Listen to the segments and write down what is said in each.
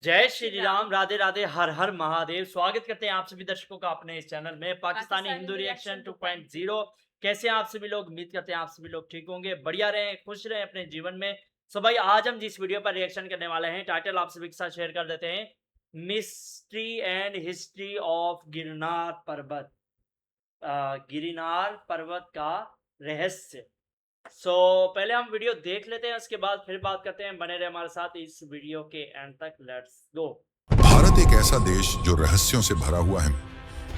जय श्री राम, राधे राधे, हर हर महादेव। स्वागत करते हैं आप सभी दर्शकों का अपने इस चैनल में पाकिस्तानी हिंदू रिएक्शन 2.0। कैसे हैं आप सभी लोग? उम्मीद करते हैं आप सभी लोग ठीक होंगे, बढ़िया रहें, खुश रहें अपने जीवन में। सो भाई, आज हम जिस वीडियो पर रिएक्शन करने वाले हैं, टाइटल आप सभी के साथ शेयर कर देते हैं। Mystery and history of Girnar पर्वत। गिरनार पर्वत का रहस्य। पहले हम वीडियो देख लेते हैं, उसके बाद फिर बात करते हैं। बने रहे हमारे साथ इस वीडियो के एंड तक। Let's go. भारत एक ऐसा देश जो रहस्यों से भरा हुआ है।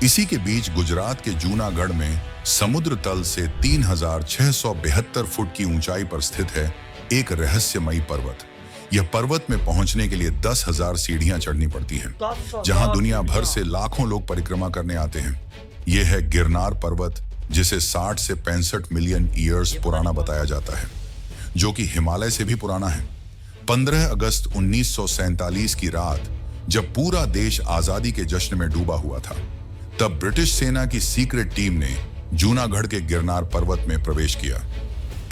इसी के बीच गुजरात के जूनागढ़ में समुद्र तल से 3672 फुट की ऊंचाई पर स्थित है एक रहस्यमयी पर्वत। यह पर्वत में पहुंचने के लिए 10,000 सीढ़ियां चढ़नी पड़ती हैं, जहां दुनिया भर से लाखों लोग परिक्रमा करने आते हैं। यह है गिरनार पर्वत, जिसे 60 से 65 मिलियन ईयर्स पुराना बताया जाता है, जो कि हिमालय से भी पुराना है। 15 अगस्त 1947 की रात, जब पूरा देश आजादी के जश्न में डूबा हुआ था, तब ब्रिटिश सेना की सीक्रेट टीम ने जूनागढ़ के गिरनार पर्वत में प्रवेश किया।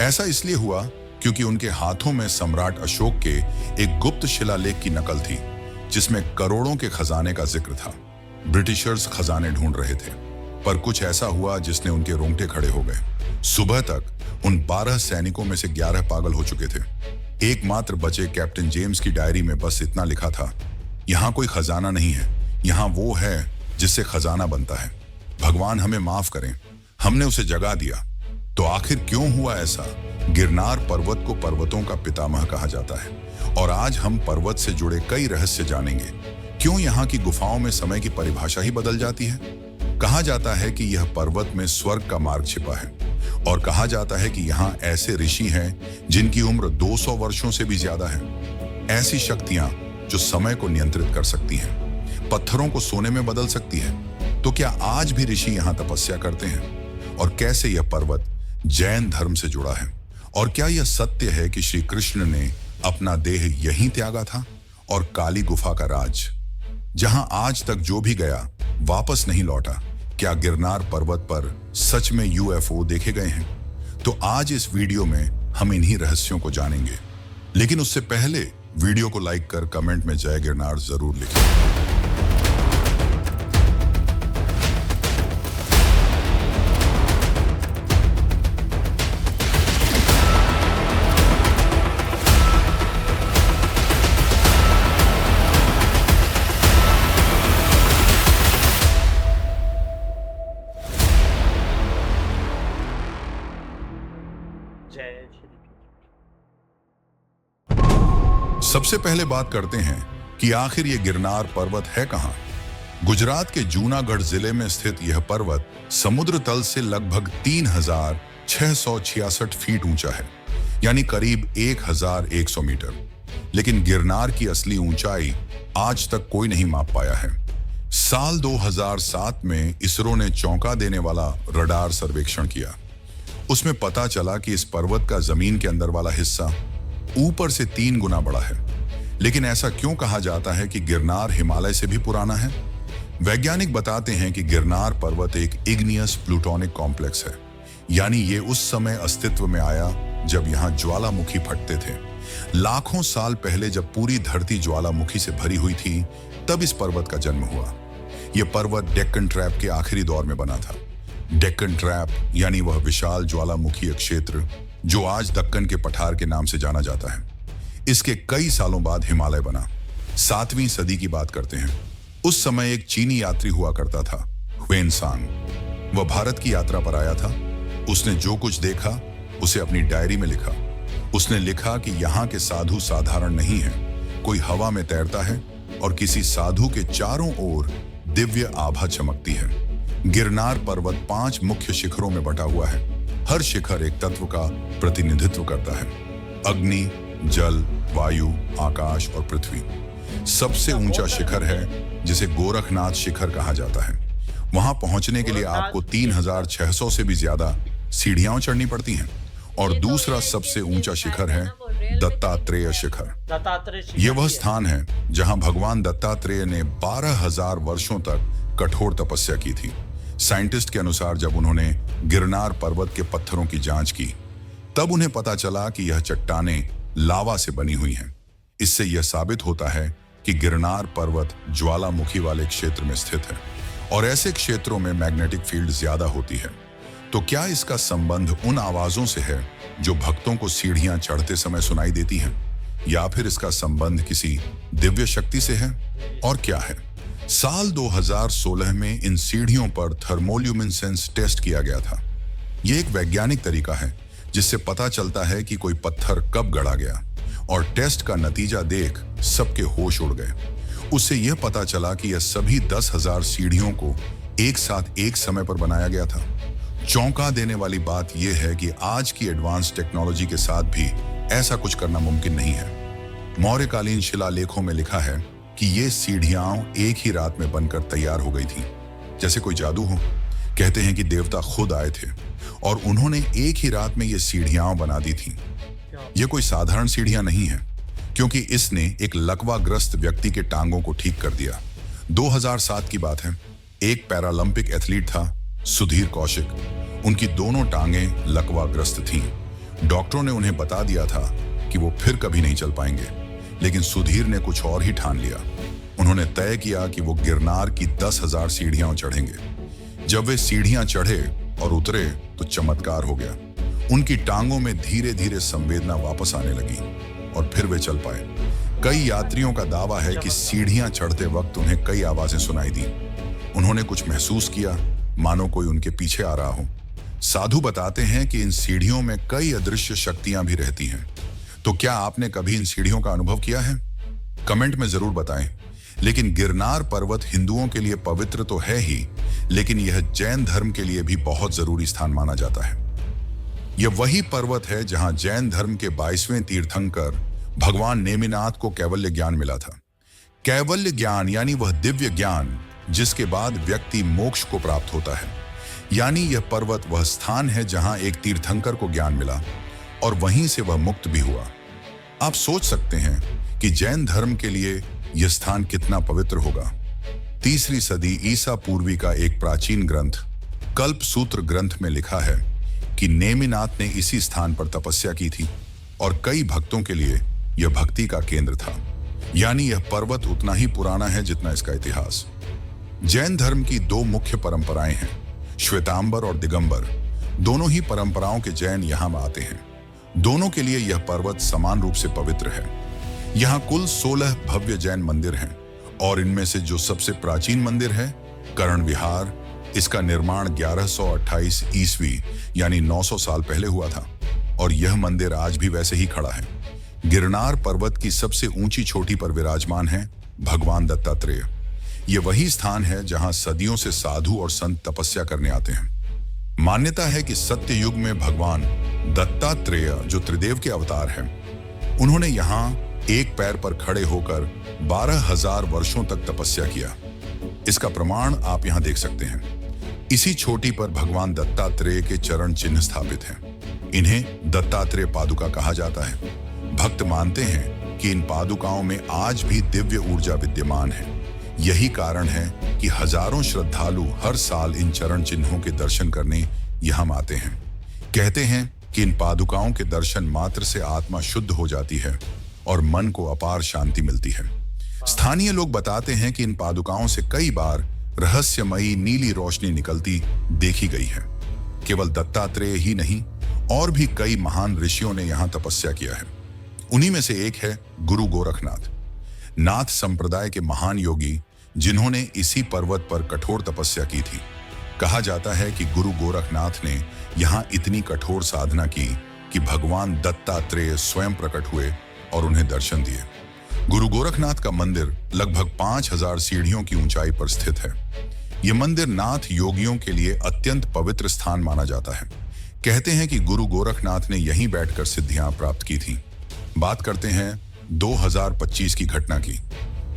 ऐसा इसलिए हुआ क्योंकि उनके हाथों में सम्राट अशोक के एक गुप्त शिलालेख की नकल थी, जिसमें करोड़ों के खजाने का जिक्र था। ब्रिटिशर्स खजाने ढूंढ रहे थे, पर कुछ ऐसा हुआ जिसने उनके रोंगटे खड़े हो गए। सुबह तक उन 12 सैनिकों में से 11 पागल हो चुके थे। एकमात्र बचे कैप्टन जेम्स की डायरी में बस इतना लिखा था, यहाँ कोई खजाना नहीं है, यहाँ वो है जिससे खजाना बनता है। भगवान हमें माफ करें, हमने उसे जगा दिया। तो आखिर क्यों हुआ ऐसा? गिरनार पर्वत को पर्वतों का पितामह कहा जाता है, और आज हम पर्वत से जुड़े कई रहस्य जानेंगे। क्यों यहाँ की गुफाओं में समय की परिभाषा ही बदल जाती है? कहा जाता है कि यह पर्वत में स्वर्ग का मार्ग छिपा है, और कहा जाता है कि यहाँ ऐसे ऋषि हैं जिनकी उम्र 200 वर्षों से भी ज्यादा है। ऐसी शक्तियां जो समय को नियंत्रित कर सकती हैं, पत्थरों को सोने में बदल सकती है। तो क्या आज भी ऋषि यहाँ तपस्या करते हैं? और कैसे यह पर्वत जैन धर्म से जुड़ा है? और क्या यह सत्य है कि श्री कृष्ण ने अपना देह यहीं त्यागा था? और काली गुफा का राज, जहां आज तक जो भी गया वापस नहीं लौटा, क्या गिरनार पर्वत पर सच में यूएफओ देखे गए हैं? तो आज इस वीडियो में हम इन्हीं रहस्यों को जानेंगे। लेकिन उससे पहले वीडियो को लाइक कर कमेंट में जय गिरनार जरूर लिखें। जय श्री। सबसे पहले बात करते हैं कि आखिर ये गिरनार पर्वत है कहां। गुजरात के जूनागढ़ जिले में स्थित यह पर्वत समुद्र तल से लगभग 3666 फीट ऊंचा है, यानी करीब 1100 मीटर। लेकिन गिरनार की असली ऊंचाई आज तक कोई नहीं माप पाया है। साल 2007 में इसरो ने चौंका देने वाला रडार सर्वेक्षण किया। उसमें पता चला कि इस पर्वत का जमीन के अंदर वाला हिस्सा ऊपर से 3 गुना बड़ा है। लेकिन ऐसा क्यों कहा जाता है कि गिरनार हिमालय से भी पुराना है? वैज्ञानिक बताते हैं कि गिरनार पर्वत एक इग्नियस प्लूटोनिक कॉम्प्लेक्स है, यानी ये उस समय अस्तित्व में आया जब यहाँ ज्वालामुखी फटते थे। लाखों साल पहले जब पूरी धरती ज्वालामुखी से भरी हुई थी, तब इस पर्वत का जन्म हुआ। यह पर्वत डेक्कन ट्रैप के आखिरी दौर में बना था। डेक्कन ट्रैप यानी वह विशाल ज्वालामुखी क्षेत्र जो आज दक्कन के पठार के नाम से जाना जाता है। इसके कई सालों बाद हिमालय बना। 7वीं सदी की बात करते हैं। उस समय एक चीनी यात्री हुआ करता था, ह्वेनसांग। वह भारत की यात्रा पर आया था। उसने जो कुछ देखा उसे अपनी डायरी में लिखा। उसने लिखा कि यहाँ के साधु साधारण नहीं है, कोई हवा में तैरता है और किसी साधु के चारों ओर दिव्य आभा चमकती है। गिरनार पर्वत 5 मुख्य शिखरों में बटा हुआ है। हर शिखर एक तत्व का प्रतिनिधित्व करता है: अग्नि, जल, वायु, आकाश और पृथ्वी। सबसे ऊंचा शिखर है जिसे गोरखनाथ शिखर कहा जाता है। वहां पहुंचने के लिए आपको 3600 से भी ज्यादा सीढ़ियां चढ़नी पड़ती हैं। और दूसरा सबसे ऊंचा शिखर है दत्तात्रेय शिखर। यह वह स्थान है जहां भगवान दत्तात्रेय ने 12,000 वर्षों तक कठोर तपस्या की थी। साइंटिस्ट के अनुसार जब उन्होंने गिरनार पर्वत के पत्थरों की जांच की, तब उन्हें पता चला कि यह चट्टानें लावा से बनी हुई हैं। इससे यह साबित होता है कि गिरनार पर्वत ज्वालामुखी वाले क्षेत्र में स्थित है और ऐसे क्षेत्रों में मैग्नेटिक फील्ड ज्यादा होती है। तो क्या इसका संबंध उन आवाजों से है जो भक्तों को सीढ़ियां चढ़ते समय सुनाई देती हैं, या फिर इसका संबंध किसी दिव्य शक्ति से है? और क्या है? साल 2016 में इन सीढ़ियों पर थर्मोल्यूमिनेसेंस टेस्ट किया गया था। यह एक वैज्ञानिक तरीका है जिससे पता चलता है कि कोई पत्थर कब गढ़ा गया, और टेस्ट का नतीजा देख सबके होश उड़ गए। उससे यह पता चला कि यह सभी 10,000 सीढ़ियों को एक साथ एक समय पर बनाया गया था। चौंका देने वाली बात यह है कि आज की एडवांस टेक्नोलॉजी के साथ भी ऐसा कुछ करना मुमकिन नहीं है। मौर्यकालीन शिलालेखों में लिखा है कि ये सीढ़ियां एक ही रात में बनकर तैयार हो गई थी, जैसे कोई जादू हो। कहते हैं कि देवता खुद आए थे और उन्होंने एक ही रात में ये सीढ़ियां बना दी थी। ये कोई साधारण सीढ़ियां नहीं है, क्योंकि इसने एक लकवाग्रस्त व्यक्ति के टांगों को ठीक कर दिया। 2007 की बात है। एक पैरालंपिक एथलीट था, सुधीर कौशिक। उनकी दोनों टांगें लकवाग्रस्त थीं। डॉक्टरों ने उन्हें बता दिया था कि वो फिर कभी नहीं चल पाएंगे, लेकिन सुधीर ने कुछ और ही ठान लिया। उन्होंने तय किया कि वो गिरनार की 10,000 सीढ़ियां चढ़ेंगे। जब वे सीढ़ियां चढ़े और उतरे तो चमत्कार हो गया। उनकी टांगों में धीरे धीरे संवेदना वापस आने लगी और फिर वे चल पाए। कई यात्रियों का दावा है कि सीढ़ियां चढ़ते वक्त उन्हें कई आवाजें सुनाई दी। उन्होंने कुछ महसूस किया, मानो कोई उनके पीछे आ रहा हो। साधु बताते हैं कि इन सीढ़ियों में कई अदृश्य शक्तियां भी रहती हैं। तो क्या आपने कभी इन सीढ़ियों का अनुभव किया है? कमेंट में जरूर बताएं। लेकिन गिरनार पर्वत हिंदुओं के लिए पवित्र तो है ही, लेकिन यह जैन धर्म के लिए भी बहुत जरूरी स्थान माना जाता है। यह वही पर्वत है जहां जैन धर्म के 22वें तीर्थंकर भगवान नेमिनाथ को कैवल्य ज्ञान मिला था। कैवल्य ज्ञान यानी वह दिव्य ज्ञान जिसके बाद व्यक्ति मोक्ष को प्राप्त होता है। यानी यह पर्वत वह स्थान है जहां एक तीर्थंकर को ज्ञान मिला और वहीं से वह मुक्त भी हुआ। आप सोच सकते हैं कि जैन धर्म के लिए यह स्थान कितना पवित्र होगा। 3री सदी ईसा पूर्वी का एक प्राचीन ग्रंथ कल्प सूत्र ग्रंथ में लिखा है कि नेमिनाथ ने इसी स्थान पर तपस्या की थी और कई भक्तों के लिए यह भक्ति का केंद्र था। यानी यह पर्वत उतना ही पुराना है जितना इसका इतिहास। जैन धर्म की 2 मुख्य परंपराएं हैं, श्वेतांबर और दिगंबर। दोनों ही परंपराओं के जैन यहां आते हैं। दोनों के लिए यह पर्वत समान रूप से पवित्र है। यहाँ कुल 16 भव्य जैन मंदिर हैं और इनमें से जो सबसे प्राचीन मंदिर है कर्ण विहार, इसका निर्माण 1128 ईस्वी यानी 900 साल पहले हुआ था और यह मंदिर आज भी वैसे ही खड़ा है। गिरनार पर्वत की सबसे ऊंची चोटी पर विराजमान है भगवान दत्तात्रेय। यह वही स्थान है जहां सदियों से साधु और संत तपस्या करने आते हैं। मान्यता है कि सत्य युग में भगवान दत्तात्रेय, जो त्रिदेव के अवतार हैं, उन्होंने यहाँ एक पैर पर खड़े होकर 12,000 वर्षों तक तपस्या किया। इसका प्रमाण आप यहाँ देख सकते हैं। इसी चोटी पर भगवान दत्तात्रेय के चरण चिन्ह स्थापित हैं। इन्हें दत्तात्रेय पादुका कहा जाता है। भक्त मानते हैं कि इन पादुकाओं में आज भी दिव्य ऊर्जा विद्यमान है। यही कारण है कि हजारों श्रद्धालु हर साल इन चरण चिन्हों के दर्शन करने यहाँ आते हैं। कहते हैं कि इन पादुकाओं के दर्शन मात्र से आत्मा शुद्ध हो जाती है और मन को अपार शांति मिलती है। स्थानीय लोग बताते हैं कि इन पादुकाओं से कई बार रहस्यमयी नीली रोशनी निकलती देखी गई है। केवल दत्तात्रेय ही नहीं, और भी कई महान ऋषियों ने यहाँ तपस्या किया है। उन्हीं में से एक है गुरु गोरखनाथ, नाथ संप्रदाय के महान योगी जिन्होंने इसी पर्वत पर कठोर तपस्या की थी। कहा जाता है कि गुरु गोरखनाथ ने यहाँ इतनी कठोर साधना की कि भगवान दत्तात्रेय स्वयं प्रकट हुए और उन्हें दर्शन दिए। गुरु गोरखनाथ का मंदिर लगभग 5,000 सीढ़ियों की ऊंचाई पर स्थित है। यह मंदिर नाथ योगियों के लिए अत्यंत पवित्र स्थान माना जाता है। कहते हैं कि गुरु गोरखनाथ ने यहीं बैठकर सिद्धियां प्राप्त की थी। बात करते हैं 2025 की घटना की।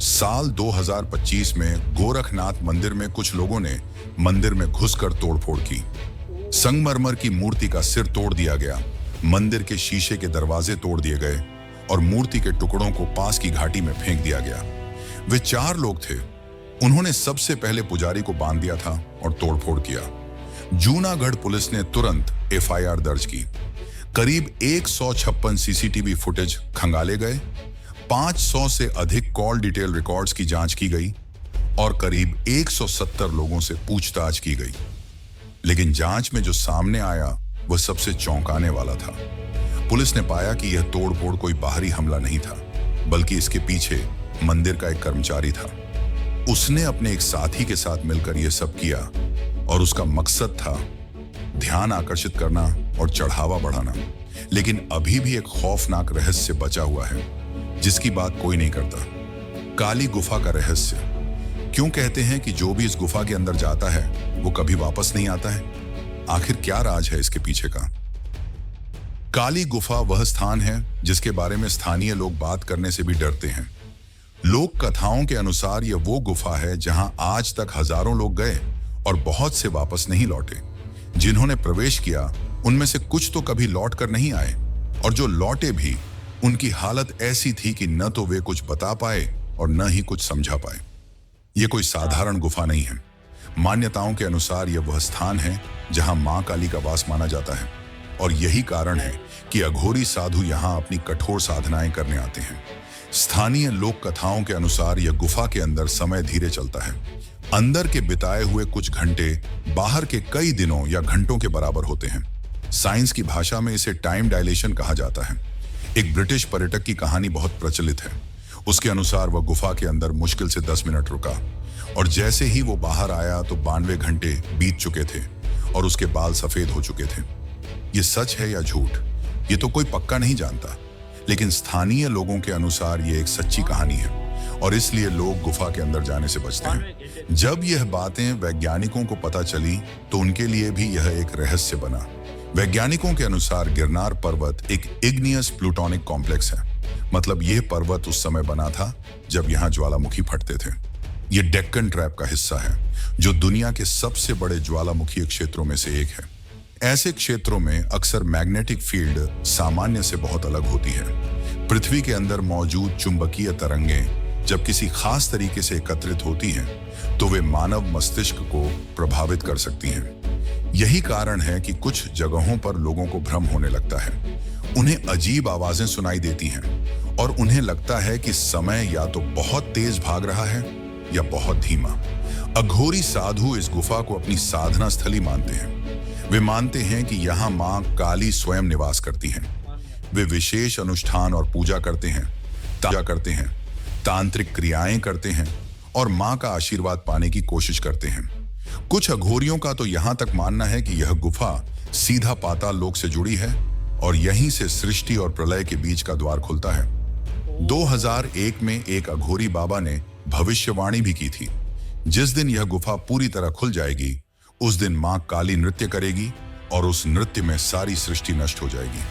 साल 2025 में गोरखनाथ मंदिर में कुछ लोगों ने मंदिर में घुसकर तोड़फोड़ की। संगमरमर की मूर्ति का सिर तोड़ दिया गया, मंदिर के शीशे के दरवाजे तोड़ दिए गए और मूर्ति के टुकड़ों को पास की घाटी में फेंक दिया गया। वे 4 लोग थे। उन्होंने सबसे पहले पुजारी को बांध दिया था और तोड़फोड़ किया। जूनागढ़ पुलिस ने तुरंत FIR दर्ज की। करीब 156 CCTV फुटेज खंगाले गए। 500 से अधिक कॉल डिटेल रिकॉर्ड्स की जांच की गई और करीब 170 लोगों से पूछताछ की गई। लेकिन जांच में जो सामने आया वह सबसे चौंकाने वाला था। पुलिस ने पाया कि यह तोड़फोड़ कोई बाहरी हमला नहीं था, बल्कि इसके पीछे मंदिर का एक कर्मचारी था। उसने अपने एक साथी के साथ मिलकर यह सब किया और उसका मकसद था ध्यान आकर्षित करना और चढ़ावा बढ़ाना। लेकिन अभी भी एक खौफनाक रहस्य बचा हुआ है जिसकी बात कोई नहीं करता। काली गुफा का रहस्य। क्यों कहते हैं कि जो भी इस गुफा के अंदर जाता है वो कभी वापस नहीं आता है? आखिर क्या राज है इसके पीछे का? काली गुफा वह स्थान है जिसके बारे में स्थानीय लोग बात करने से भी डरते हैं। लोक कथाओं के अनुसार यह वो गुफा है जहां आज तक हजारों लोग गए और बहुत से वापस नहीं लौटे। जिन्होंने प्रवेश किया उनमें से कुछ तो कभी लौट कर नहीं आए, और जो लौटे भी उनकी हालत ऐसी थी कि न तो वे कुछ बता पाए और न ही कुछ समझा पाए। यह कोई साधारण गुफा नहीं है। मान्यताओं के अनुसार यह वह स्थान है जहां मां काली का वास माना जाता है, और यही कारण है कि अघोरी साधु यहां अपनी कठोर साधनाएं करने आते हैं। स्थानीय लोक कथाओं के अनुसार यह गुफा के अंदर समय धीरे चलता है। अंदर के बिताए हुए कुछ घंटे बाहर के कई दिनों या घंटों के बराबर होते हैं। साइंस की भाषा में इसे टाइम डायलेशन कहा जाता है। एक ब्रिटिश पर्यटक की कहानी बहुत प्रचलित है। उसके अनुसार वह गुफा के अंदर मुश्किल से 10 मिनट रुका, और जैसे ही वो बाहर आया तो 92 घंटे बीत चुके थे और उसके बाल सफेद हो चुके थे। ये सच है या झूठ, ये तो कोई पक्का नहीं जानता, लेकिन स्थानीय लोगों के अनुसार ये एक सच्ची कहानी है और इसलिए लोग गुफा के अंदर जाने से बचते हैं। जब यह बातें वैज्ञानिकों को पता चली तो उनके लिए भी यह एक रहस्य बना। वैज्ञानिकों के अनुसार गिरनार पर्वत एक इग्नियस प्लूटोनिक कॉम्प्लेक्स है। मतलब यह पर्वत उस समय बना था जब यहाँ ज्वालामुखी फटते थे। यह डेक्कन ट्रैप का हिस्सा है जो दुनिया के सबसे बड़े ज्वालामुखी क्षेत्रों में से एक है। ऐसे क्षेत्रों में अक्सर मैग्नेटिक फील्ड सामान्य से बहुत अलग होती है। पृथ्वी के अंदर मौजूद चुंबकीय तरंगें जब किसी खास तरीके से एकत्रित होती हैं तो वे मानव मस्तिष्क को प्रभावित कर सकती हैं। यही कारण है कि कुछ जगहों पर लोगों को भ्रम होने लगता है। उन्हें अजीब आवाजें सुनाई देती हैं और उन्हें लगता है कि समय या तो बहुत तेज भाग रहा है या बहुत धीमा। अघोरी साधु इस गुफा को अपनी साधना स्थली मानते हैं। वे मानते हैं कि यहाँ मां काली स्वयं निवास करती हैं। वे विशेष अनुष्ठान और पूजा करते हैं, तांत्रिक क्रियाएं करते हैं और मां का आशीर्वाद पाने की कोशिश करते हैं। कुछ अघोरियों का तो यहाँ तक मानना है कि यह गुफा सीधा पाताल लोक से जुड़ी है और यहीं से सृष्टि और प्रलय के बीच का द्वार खुलता है। 2001 में एक अघोरी बाबा ने भविष्यवाणी भी की थी, जिस दिन यह गुफा पूरी तरह खुल जाएगी उस दिन मां काली नृत्य करेगी और उस नृत्य में सारी सृष्टि नष्ट हो जाएगी।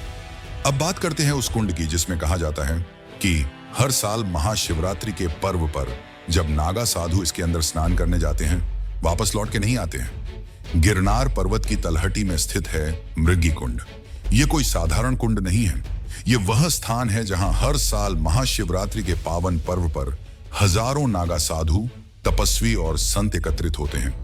अब बात करते हैं उस कुंड की जिसमें कहा जाता है कि हर साल महाशिवरात्रि के पर्व पर जब नागा साधु इसके अंदर स्नान करने जाते हैं वापस लौट के नहीं आते हैं। गिरनार पर्वत की तलहटी में स्थित है मृगी कुंड। ये कोई साधारण कुंड नहीं है। ये वह स्थान है जहां हर साल महाशिवरात्रि के पावन पर्व पर हजारों नागा साधु, तपस्वी और संत एकत्रित होते हैं।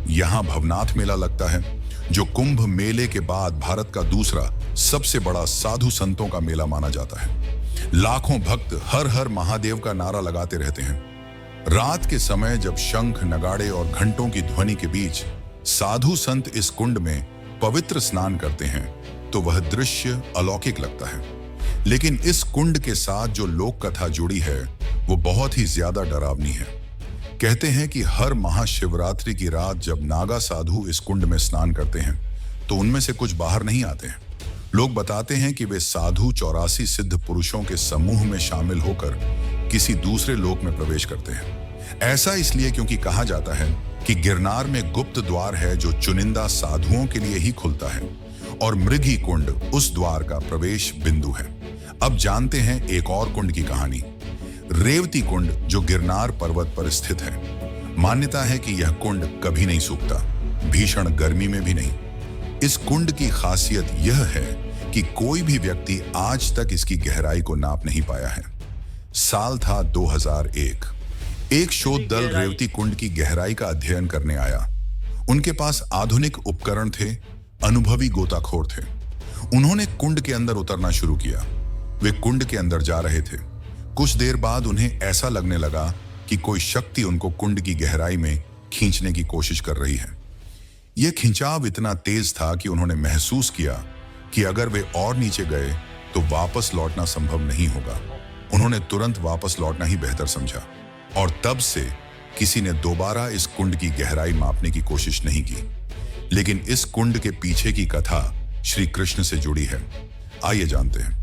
यहाँ भवनाथ मेला लगता है जो कुंभ मेले के बाद भारत का दूसरा सबसे बड़ा साधु संतों का मेला माना जाता है। लाखों भक्त हर हर महादेव का नारा लगाते रहते हैं। रात के समय जब शंख, नगाड़े और घंटों की ध्वनि के बीच साधु संत इस कुंड में पवित्र स्नान करते हैं तो वह दृश्य अलौकिक लगता है। लेकिन इस कुंड के साथ जो लोक कथा जुड़ी है वो बहुत ही ज्यादा डरावनी है। कहते हैं कि हर महाशिवरात्रि की रात जब नागा साधु इस कुंड में स्नान करते हैं तो उनमें से कुछ बाहर नहीं आते हैं। लोग बताते हैं कि वे साधु 84 सिद्ध पुरुषों के समूह में शामिल होकर किसी दूसरे लोक में प्रवेश करते हैं। ऐसा इसलिए क्योंकि कहा जाता है कि गिरनार में गुप्त द्वार है जो चुनिंदा साधुओं के लिए ही खुलता है और मृगी कुंड उस द्वार का प्रवेश बिंदु है। अब जानते हैं एक और कुंड की कहानी। रेवती कुंड जो गिरनार पर्वत पर स्थित है। मान्यता है कि यह कुंड कभी नहीं सूखता, भीषण गर्मी में भी नहीं। इस कुंड की खासियत यह है कि कोई भी व्यक्ति आज तक इसकी गहराई को नाप नहीं पाया है। साल था 2001। एक शोध दल रेवती कुंड की गहराई का अध्ययन करने आया। उनके पास आधुनिक उपकरण थे, अनुभवी गोताखोर थे। उन्होंने कुंड के अंदर उतरना शुरू किया। वे कुंड के अंदर जा रहे थे। कुछ देर बाद उन्हें ऐसा लगने लगा कि कोई शक्ति उनको कुंड की गहराई में खींचने की कोशिश कर रही है। यह खिंचाव इतना तेज था कि उन्होंने महसूस किया कि अगर वे और नीचे गए तो वापस लौटना संभव नहीं होगा। उन्होंने तुरंत वापस लौटना ही बेहतर समझा और तब से किसी ने दोबारा इस कुंड की गहराई मापने की कोशिश नहीं की। लेकिन इस कुंड के पीछे की कथा श्री कृष्ण से जुड़ी है। आइए जानते हैं।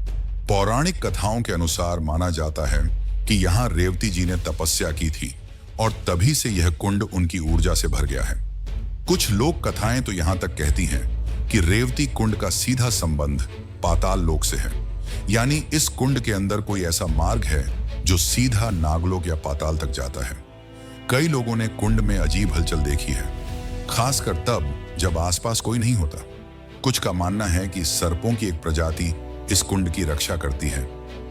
पौराणिक कथाओं के अनुसार माना जाता है कि यहाँ रेवती जी ने तपस्या की थी और तभी से यह कुंड उनकी ऊर्जा से भर गया है। कुछ लोक कथाएं तो यहाँ तक कहती हैं कि रेवती कुंड का सीधा संबंध पाताल लोक से है, यानी इस कुंड के अंदर कोई ऐसा मार्ग है जो सीधा नागलोक या पाताल तक जाता है। कई लोगों ने कुंड में अजीब हलचल देखी है, खासकर तब जब आसपास कोई नहीं होता। कुछ का मानना है कि सर्पों की एक प्रजाति इस कुंड की रक्षा करती है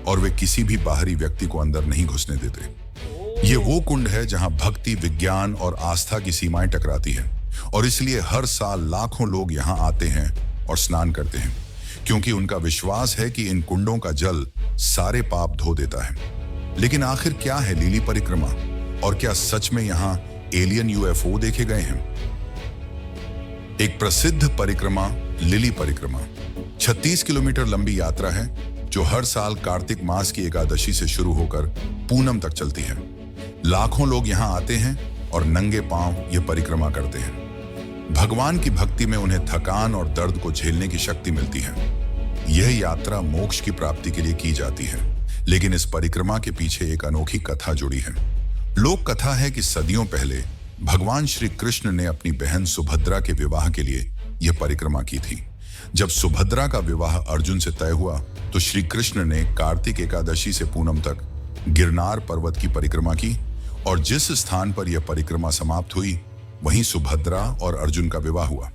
और वे किसी भी बाहरी व्यक्ति को अंदर नहीं घुसने देते। ये वो कुंड है जहां भक्ति, विज्ञान और आस्था की सीमाएं टकराती हैं और इसलिए हर साल लाखों लोग यहां आते हैं और स्नान करते हैं, क्योंकि उनका विश्वास है कि इन कुंडों का जल सारे पाप धो देता है। लेकिन आखिर क्या है लिली परिक्रमा और क्या सच में यहाँ एलियन यूएफओ देखे गए हैं? एक प्रसिद्ध परिक्रमा लिली परिक्रमा 36 किलोमीटर लंबी यात्रा है जो हर साल कार्तिक मास की एकादशी से शुरू होकर पूनम तक चलती है। लाखों लोग यहाँ आते हैं और नंगे पांव ये परिक्रमा करते हैं। भगवान की भक्ति में उन्हें थकान और दर्द को झेलने की शक्ति मिलती है। यह यात्रा मोक्ष की प्राप्ति के लिए की जाती है, लेकिन इस परिक्रमा के पीछे एक अनोखी कथा जुड़ी है। लोक कथा है कि सदियों पहले भगवान श्री कृष्ण ने अपनी बहन सुभद्रा के विवाह के लिए यह परिक्रमा की थी। जब सुभद्रा का विवाह अर्जुन से तय हुआ तो श्री कृष्ण ने कार्तिक एकादशी से पूनम तक गिरनार पर्वत की परिक्रमा की और जिस स्थान पर यह परिक्रमा समाप्त हुई वहीं सुभद्रा और अर्जुन का विवाह हुआ।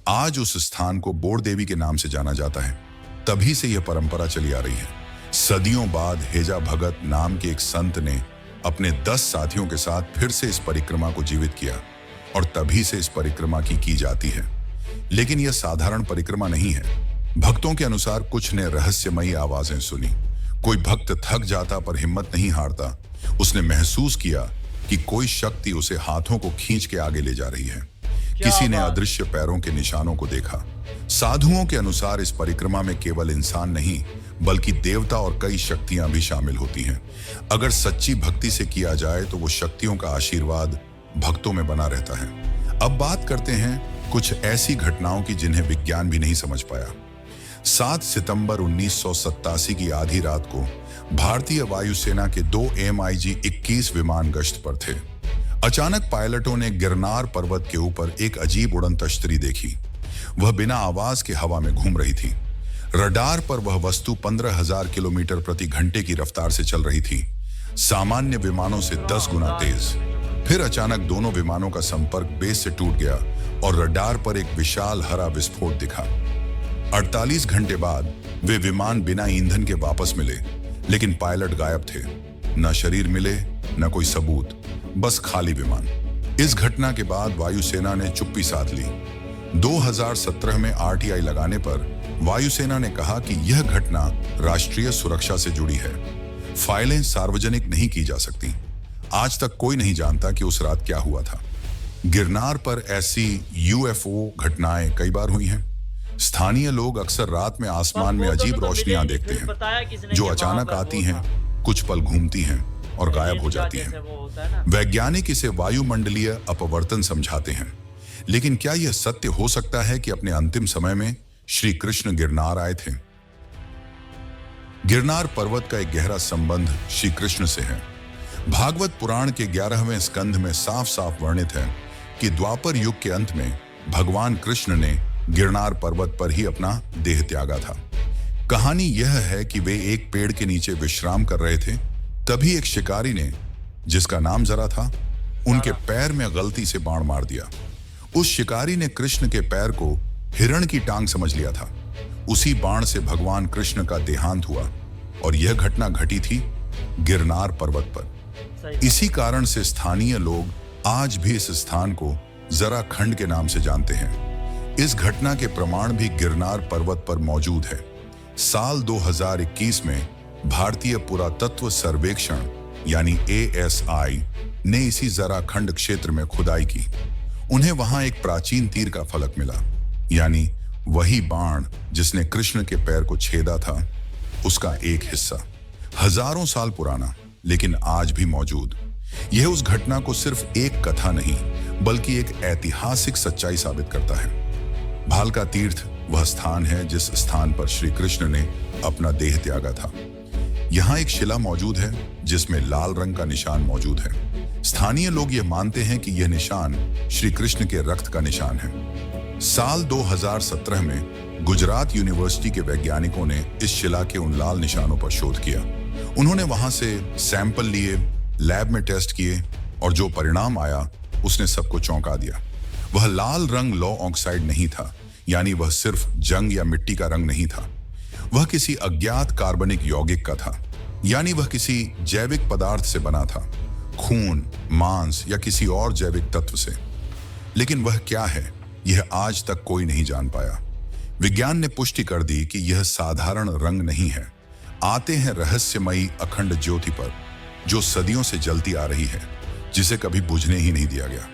आज उस स्थान को बोर देवी के नाम से जाना जाता है। तभी से यह परंपरा चली आ रही है। सदियों बाद हेजा भगत नाम के एक संत ने अपने 10 साथियों के साथ फिर से इस परिक्रमा को जीवित किया और तभी से इस परिक्रमा की जाती है। लेकिन यह साधारण परिक्रमा नहीं है। भक्तों के अनुसार कुछ ने रहस्यमयी आवाजें सुनी। कोई भक्त थक जाता पर हिम्मत नहीं हारता। उसने महसूस किया कि कोई शक्ति उसे हाथों को खींच के आगे ले जा रही है। किसी ने अदृश्य पैरों के निशानों को देखा। साधुओं के अनुसार इस परिक्रमा में केवल इंसान नहीं बल्कि देवता और कई शक्तियां भी शामिल होती हैं। अगर सच्ची भक्ति से किया जाए तो वो शक्तियों का आशीर्वाद भक्तों में बना रहता है। अब बात करते हैं कुछ ऐसी घटनाओं की जिन्हें विज्ञान भी नहीं समझ पाया। 7 सितंबर 1987 की आधी रात को भारतीय वायुसेना के 2 MiG-21 विमान गश्त पर थे। अचानक पायलटों ने गिरनार पर्वत के ऊपर एक अजीब उड़न तश्तरी देखी। वह बिना आवाज के हवा में घूम रही थी। रडार पर वह वस्तु 15,000 किलोमीटर प्रति घंटे की रफ्तार से चल रही थी, सामान्य विमानों से 10 गुना तेज। फिर अचानक दोनों विमानों का संपर्क बेस से टूट गया और रडार पर एक विशाल हरा विस्फोट दिखा। 48 घंटे बाद वे विमान बिना ईंधन के वापस मिले, लेकिन पायलट गायब थे। न शरीर मिले न कोई सबूत, बस खाली विमान। इस घटना के बाद वायुसेना ने चुप्पी साध ली। 2017 में RTI लगाने पर वायुसेना ने कहा कि यह घटना राष्ट्रीय सुरक्षा से जुड़ी है। फाइलें सार्वजनिक नहीं की जा सकती। आज तक कोई नहीं जानता कि उस रात क्या हुआ था। गिरनार पर ऐसी UFO घटनाएं कई बार हुई हैं। स्थानीय लोग अक्सर रात में आसमान में अजीब रोशनियां देखते हैं जो अचानक आती हैं, कुछ पल घूमती हैं और गायब हो जाती हैं। वैज्ञानिक इसे वायुमंडलीय अपवर्तन समझाते हैं। लेकिन क्या यह सत्य हो सकता है कि अपने अंतिम समय में श्री कृष्ण गिरनार आए थे? गिरनार पर्वत का एक गहरा संबंध श्री कृष्ण से है। भागवत पुराण के 11वें स्कंध में साफ साफ वर्णित है कि द्वापर युग के अंत में भगवान कृष्ण ने गिरनार पर्वत पर ही अपना देह त्यागा था। कहानी यह है कि वे एक पेड़ के नीचे विश्राम कर रहे थे। तभी एक शिकारी ने, जिसका नाम जरा था, उनके पैर में गलती से बाण मार दिया। उस शिकारी ने कृष्ण के पैर को हिरण की टांग समझ लिया था। उसी बाण से भगवान कृष्ण का देहांत हुआ और यह घटना घटी थी गिरनार पर्वत पर। इसी कारण से स्थानीय लोग आज भी इस स्थान को जरा खंड के नाम से जानते हैं। इस घटना के प्रमाण भी गिरनार पर्वत पर मौजूद है। साल 2021 में भारतीय पुरातत्व सर्वेक्षण यानी ASI ने इसी जराखंड क्षेत्र में खुदाई की। उन्हें वहां एक प्राचीन तीर का फलक मिला, यानी वही बाण जिसने कृष्ण के पैर को छेदा था, उसका एक हिस्सा। हजारों साल पुराना, लेकिन आज भी मौजूद। यह उस घटना को सिर्फ एक कथा नहीं, बल्कि एक ऐतिहासिक सच्चाई साबित करता है। भालका तीर्थ वह स्थान है जिस स्थान पर श्री कृष्ण ने अपना देह त्यागा था। यहाँ एक शिला मौजूद है जिसमें लाल रंग का निशान मौजूद है। स्थानीय लोग यह मानते हैं कि यह निशान श्री कृष्ण के रक्त का निशान है। साल 2017 में गुजरात यूनिवर्सिटी के वैज्ञानिकों ने इस शिला के उन लाल निशानों पर शोध किया। उन्होंने वहां से सैंपल लिए, लैब में टेस्ट किए, और जो परिणाम आया उसने सबको चौंका दिया। वह लाल रंग लौ ऑक्साइड नहीं था, यानी वह सिर्फ जंग या मिट्टी का रंग नहीं था। वह किसी अज्ञात कार्बनिक यौगिक का था, यानी वह किसी जैविक पदार्थ से बना था, खून, मांस या किसी और जैविक तत्व से। लेकिन वह क्या है, यह आज तक कोई नहीं जान पाया। विज्ञान ने पुष्टि कर दी कि यह साधारण रंग नहीं है। आते हैं रहस्यमयी अखंड ज्योति पर, जो सदियों से जलती आ रही है, जिसे कभी बुझने ही नहीं दिया गया।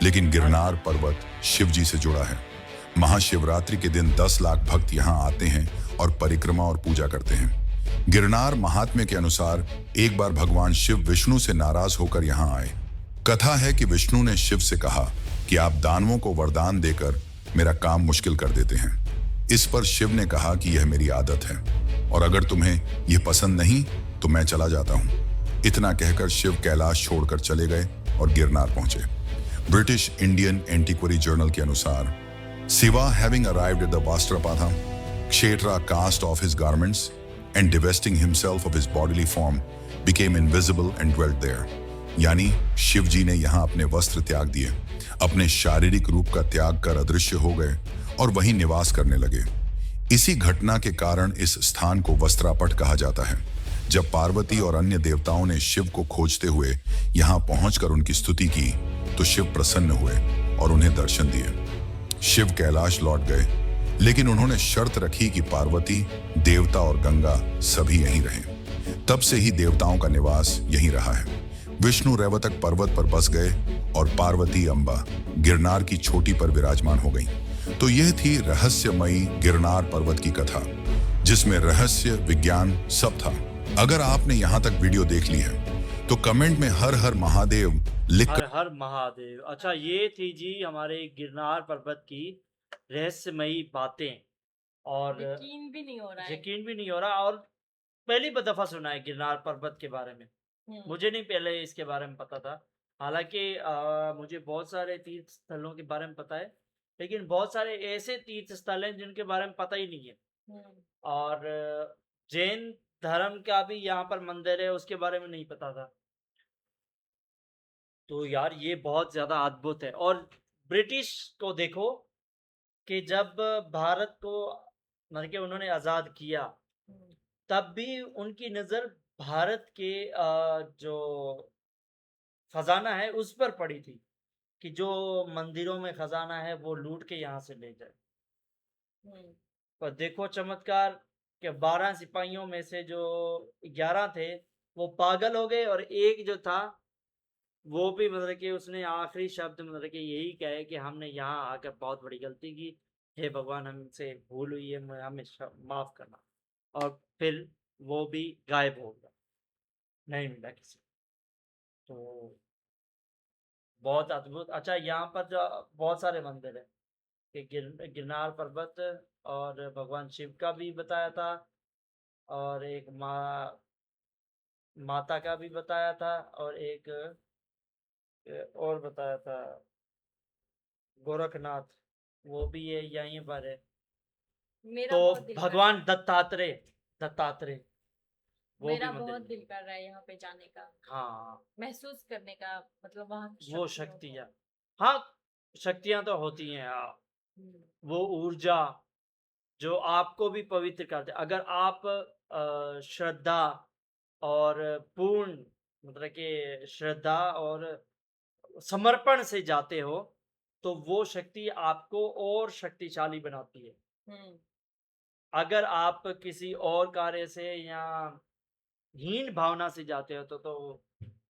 लेकिन गिरनार पर्वत शिव जी से जुड़ा है। महाशिवरात्रि के दिन 10 लाख भक्त यहाँ आते हैं और परिक्रमा और पूजा करते हैं। गिरनार महात्म्य के अनुसार एक बार भगवान शिव विष्णु से नाराज होकर यहाँ आए। कथा है कि विष्णु ने शिव से कहा कि आप दानवों को वरदान देकर मेरा काम मुश्किल कर देते हैं। इस पर शिव ने कहा कि यह मेरी आदत है, और अगर तुम्हें यह पसंद नहीं तो मैं चला जाता हूँ। इतना कहकर शिव कैलाश छोड़कर चले गए और गिरनार पहुंचे। ब्रिटिश इंडियन एंटीक्वरी जर्नल के अनुसार Shiva, having arrived at the Vastrapatha, Kshetra cast off his garments and divesting himself of his bodily form, became invisible and dwelt there. यानी शिव जी ने यहाँ अपने वस्त्र त्याग दिए, अपने शारीरिक रूप का त्याग कर अदृश्य हो गए और वहीं निवास करने लगे। इसी घटना के कारण इस स्थान को वस्त्रापट कहा जाता है। जब पार्वती और अन्य देवताओं ने शिव को खोजते हुए यहाँ पहुंचकर उनकी स्तुति की, तो शिव प्रसन्न हुए और उन्हें दर्शन दिए। शिव कैलाश लौट गए, लेकिन उन्होंने शर्त रखी कि पार्वती, देवता और गंगा सभी यहीं रहें। तब से ही देवताओं का निवास यहीं रहा है। विष्णु रैवतक पर्वत पर बस गए और पार्वती अम्बा गिरनार की चोटी पर विराजमान हो गईं। तो यह थी रहस्यमयी गिरनार पर्वत की कथा, जिसमें रहस्य, विज्ञान सब था। अगर आपने यहाँ तक वीडियो देख ली है तो कमेंट में हर हर महादेव लिख हर हर महादेव। अच्छा, ये थी जी हमारे गिरनार पर्वत की रहस्यमयी बातें, और यकीन भी नहीं हो रहा है। यकीन भी नहीं हो रहा, और पहली दफा सुना है गिरनार पर्वत के बारे में। मुझे नहीं पहले इसके बारे में पता था। हालांकि मुझे बहुत सारे तीर्थ स्थलों के बारे में पता है, लेकिन बहुत सारे ऐसे तीर्थ स्थल हैं जिनके बारे में पता ही नहीं है। और जैन धर्म का भी यहाँ पर मंदिर है, उसके बारे में नहीं पता था। तो यार ये बहुत ज्यादा अद्भुत है। और ब्रिटिश को देखो कि जब भारत को मतलब कि उन्होंने आज़ाद किया, तब भी उनकी नज़र भारत के जो खजाना है उस पर पड़ी थी कि जो मंदिरों में खजाना है वो लूट के यहाँ से ले जाए। पर देखो चमत्कार कि 12 सिपाहियों में से जो 11 थे वो पागल हो गए, और एक जो था वो भी मतलब कि उसने आखिरी शब्द मतलब कि यही कहे कि हमने यहाँ आकर बहुत बड़ी गलती की, हे भगवान हमसे भूल हुई है, हमें माफ करना। और फिर वो भी गायब हो गया, नहीं मिला किसी। तो बहुत अद्भुत। अच्छा, यहाँ पर जो बहुत सारे मंदिर है कि गिरनार पर्वत, और भगवान शिव का भी बताया था, और एक माता का भी बताया था, और एक और बताया था गोरखनाथ, वो भी है यहीं पर है। मेरा तो बहुत दिल कर रहा भगवान है। दत्तात्रेय वो भी मेरा मंदिर बहुत में। दिल कर रहा है यहाँ पे जाने का, हाँ, महसूस करने का, मतलब वहाँ की वो शक्तियों को। शक्तियाँ, हाँ शक्तियाँ तो होती हैं। हम्म, वो ऊर्जा जो आपको भी पवित्र करते, अगर आप श्रद्धा और पूर्ण मतलब कि श्रद्धा और समर्पण से जाते हो, तो वो शक्ति आपको और शक्तिशाली बनाती है। हम्म, अगर आप किसी और कार्य से या हीन भावना से जाते हो तो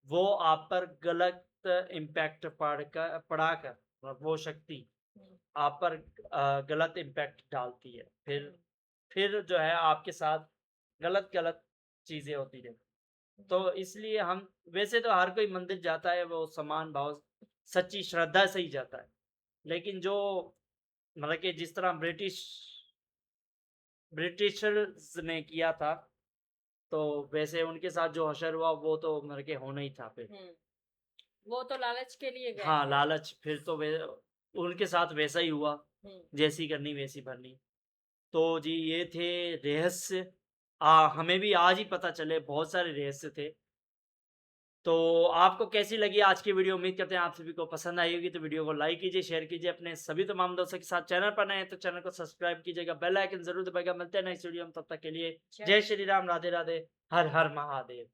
वो आप पर गलत इम्पैक्ट पड़ाकर वो शक्ति हम्म, आप पर गलत इम्पैक्ट डालती है। हम्म, फिर जो है आपके साथ गलत गलत चीजें होती रहती। तो इसलिए हम वैसे तो हर कोई मंदिर जाता है वो समान भाव सच्ची श्रद्धा से ही जाता है, लेकिन जो मतलब कि जिस तरह ब्रिटिशर्स ने किया था, तो वैसे उनके साथ जो हशर हुआ वो तो मतलब कि होना ही था फिर। हम्म, वो तो लालच के लिए गए हाँ, थे। लालच फिर तो उनके साथ वैसा ही हुआ, हम्म, जैसी करनी वैसी भरनी। तो जी ये थे रहस्य। हमें भी आज ही पता चले, बहुत सारे रहस्य थे। तो आपको कैसी लगी आज की वीडियो? उम्मीद करते हैं आप सभी को पसंद आई होगी। तो वीडियो को लाइक कीजिए, शेयर कीजिए अपने सभी तमाम दोस्तों के साथ। चैनल पर नए हैं तो चैनल को सब्सक्राइब कीजिएगा, बेल आइकन जरूर दबाइएगा। मिलते हैं नेक्स्ट वीडियो में, तब तक के लिए जय श्री राम, राधे राधे, हर हर महादेव।